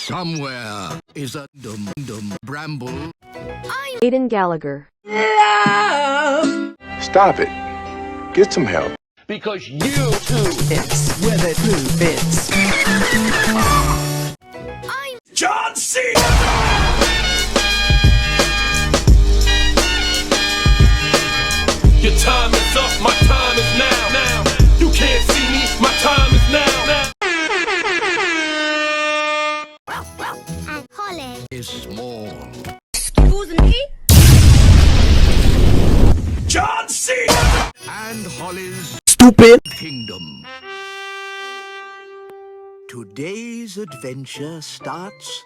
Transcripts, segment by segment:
Somewhere is a dum bramble. I'm Aiden Gallagher. Stop it. Get some help. Because you too It's where the blue bits. I'm John C. Your time is up, my time is now. You can't see me, my time is now. And Holly is small. Excuse me? John C. And Holly's Stupid. kingdom. Today's adventure starts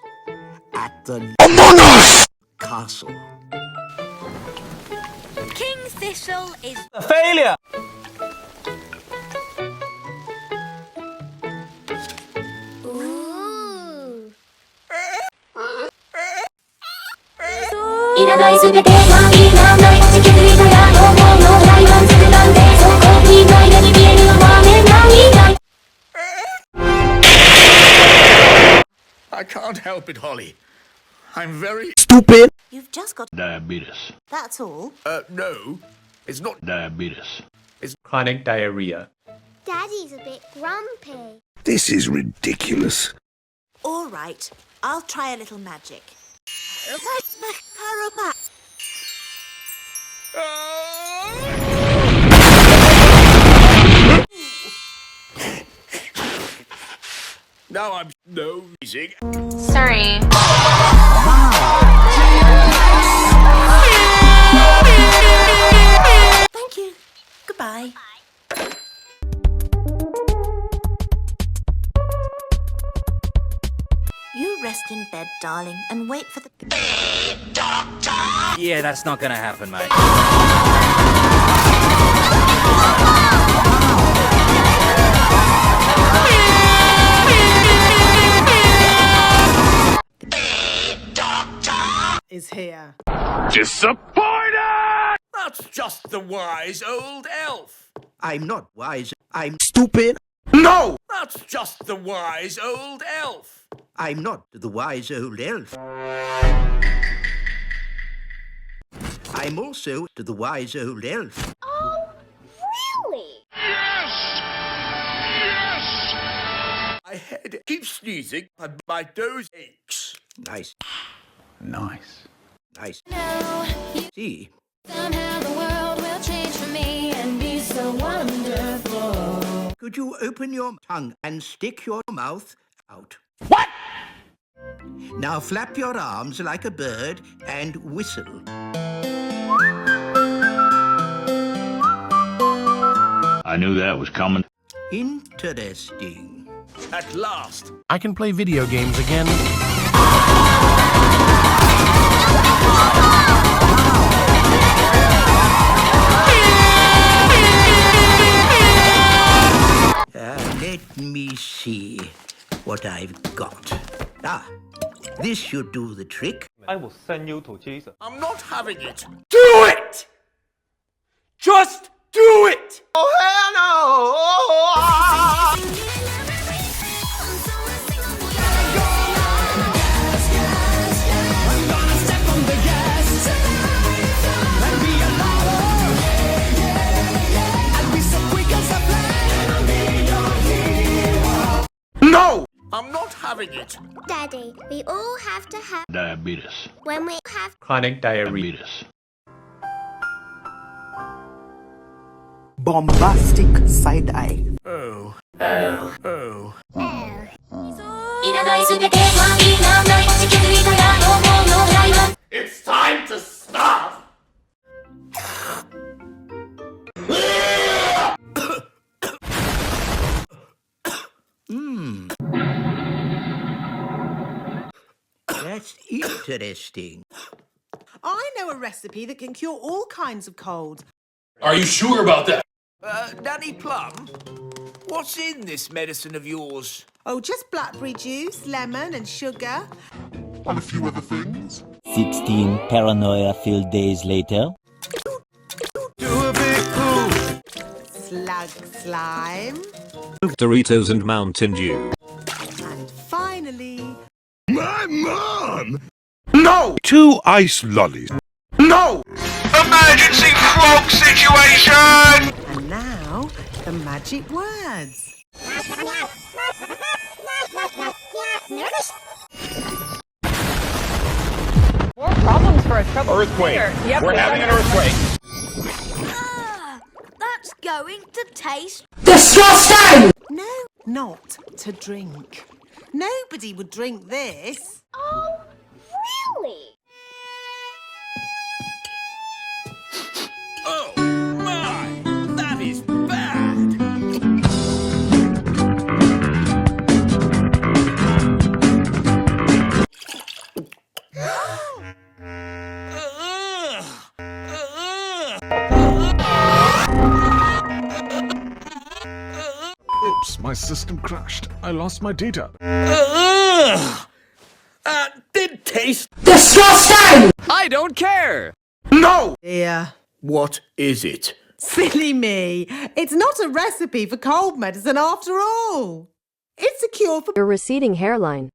at the Among Us! castle. King Thistle is A failure! ooh. いらないすべてはいらない地球儀やのものない満足なんてそこにない目に見えるのはねないない I can't help it, Holly. I'm very... Stupid. You've just got Diabetes. that's all. No. It's not... Diabetes. Chronic diarrhea. Daddy's a bit grumpy. This is ridiculous. All right, I'll try a little magic. Karuma. Now I'm nosing. Sorry. Thank you. Goodbye. You rest in bed, darling, and wait for the... Yeah, that's not gonna happen, mate. Is here. Disappointed! That's just the wise old elf. I'm not wise. I'm... Stupid. No! That's just the wise old elf. I'm not the wise old elf. I'm also the wise old elf. Oh, really? My head keeps sneezing and my nose aches. Nice. Nice. Nice. No, See? somehow the world will change for me and be so wonderful. Could you open your tongue and stick your mouth out? What? Now flap your arms like a bird and whistle. I knew that was coming. Interesting. At last. I can play video games again. Let me see what I've got. This should do the trick. I will send you to Jesus. I'm not having it. Do it! Just do it! Oh, hell no! No! I'm not having it. Daddy, we all have to have Diabetes. when we have Chronic diarrhea. Diabetes. Bombastic side eye. Oh. いらないすべてはいらない地球儀やのものない満 It's time to stop! That's interesting. I know a recipe that can cure all kinds of colds. Are you sure about that? Danny Plum, what's in this medicine of yours? Oh, just blackberry juice, lemon and sugar. 16 paranoia-filled days later. Slug slime. Doritos and Mountain Dew. And finally, My mom! No! 2 ice lollies. No! Emergency frog situation! And now, the magic words. More problems for a trouble. Earthquake. Yep, We're having an earthquake. That's going to taste. Disgusting! No, not to drink. Nobody would drink this. Oh, really? Oh, my! That is bad! Oops, my system crashed. I lost my data. That did taste... Disgusting! I don't care! No! Dear. What is it? Silly me. It's not a recipe for cold medicine after all. It's a cure for... Your receding hairline.